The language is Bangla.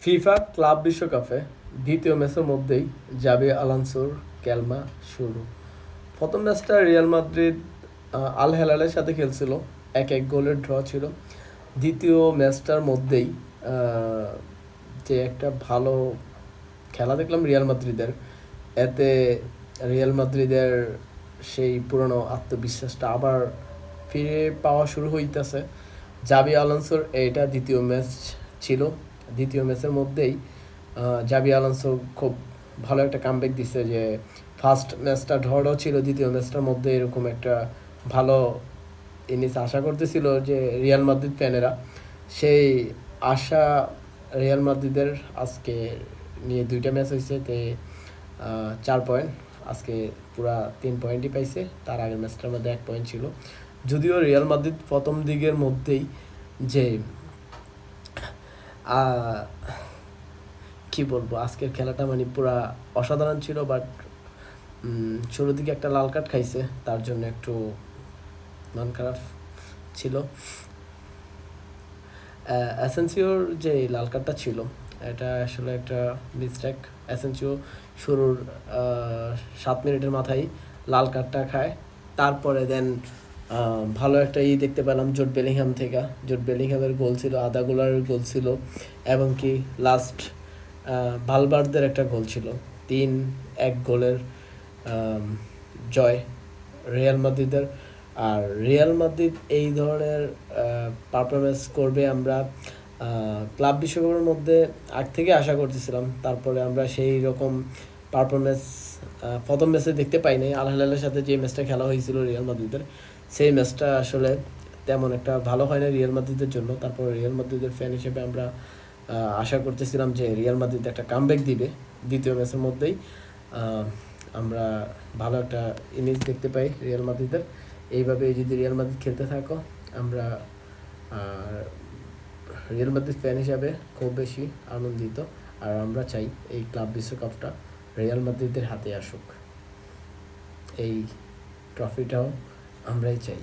ফিফা ক্লাব বিশ্বকাপে দ্বিতীয় ম্যাচের মধ্যেই জাবি আলানসোর ক্যালমা শুরু। প্রথম ম্যাচটা রিয়াল মাদ্রিদ আল হেলালের সাথে খেলছিল, 1-1 গোলের ড্র ছিল। দ্বিতীয় ম্যাচটার মধ্যেই যে একটা ভালো খেলা দেখলাম রিয়াল মাদ্রিদের, এতে রিয়াল মাদ্রিদের সেই পুরনো আত্মবিশ্বাসটা আবার ফিরে পাওয়া শুরু হইতেছে। জাবি আলানসোর এটা দ্বিতীয় ম্যাচ ছিল। দ্বিতীয় ম্যাচের মধ্যেই জাবি আলানসো খুব ভালো একটা কামব্যাক দিচ্ছে, যে ফার্স্ট ম্যাচটা ড্রও ছিল, দ্বিতীয় ম্যাচটার মধ্যে এরকম একটা ভালো ইনিংস আশা করতেছিল যে রিয়াল মাদ্রিদ ফ্যানেরা। সেই আশা রিয়াল মাদ্রিদের আজকে নিয়ে 2টা ম্যাচ হয়েছে, তে 4 পয়েন্ট, আজকে পুরা 3 পয়েন্টই পাইছে। তার আগের ম্যাচটার মধ্যে 1 পয়েন্ট ছিল। যদিও রিয়াল মাদ্রিদ প্রথম দিকের মধ্যেই যে কি বলবো, আজকের খেলাটা মানে পুরা অসাধারণ ছিল, বাট শুরুর দিকে একটা লাল কার্ড খাইছে, তার জন্য একটু মন খারাপ ছিল। অ্যাসেন্সিওর যে লাল কার্ডটা ছিল, এটা আসলে একটা মিস্টেক। অ্যাসেন্সিও শুরুর 7 মিনিটের মাথায় লাল কার্ডটা খায়। তারপরে দেন ভালো একটা দেখতে পেলাম জুড বেলিংহাম থেকে। জুড বেলিংহামের গোল ছিল, আধা গোলার গোল ছিল, এবং কি লাস্ট ভালভার্দের একটা গোল ছিল। 3-1 গোলের জয় রিয়াল মাদ্রিদের। আর রিয়াল মাদ্রিদ এই ধরনের পারফরমেন্স করবে আমরা ক্লাব বিশ্বকাপের মধ্যে আগ থেকে আশা করতেছিলাম। তারপরে আমরা সেই রকম পারফরমেন্স প্রথম ম্যাচে দেখতে পাই নাই। আল হিলালের সাথে যে ম্যাচটা খেলা হয়েছিল রিয়াল মাদ্রিদের, সেই ম্যাচটা আসলে তেমন একটা ভালো হয় না রিয়াল মাদ্রিদের জন্য। তারপরে রিয়াল মাদ্রিদের ফ্যান হিসেবে আমরা আশা করতেছিলাম যে রিয়াল মাদ্রিদ একটা কামব্যাক দিবে দ্বিতীয় ম্যাচের মধ্যেই। আমরা ভালো একটা ইনিংস দেখতে পাই রিয়াল মাদ্রিদের। এইভাবে যদি রিয়াল মাদ্রিদ খেলতে থাকো, আমরা রিয়াল মাদ্রিদ ফ্যান হিসাবে খুব বেশি আনন্দিত। আর আমরা চাই এই ক্লাব বিশ্বকাপটা রিয়াল মাদ্রিদের হাতে আসুক, এই ট্রফিটাও আমরাই চাই।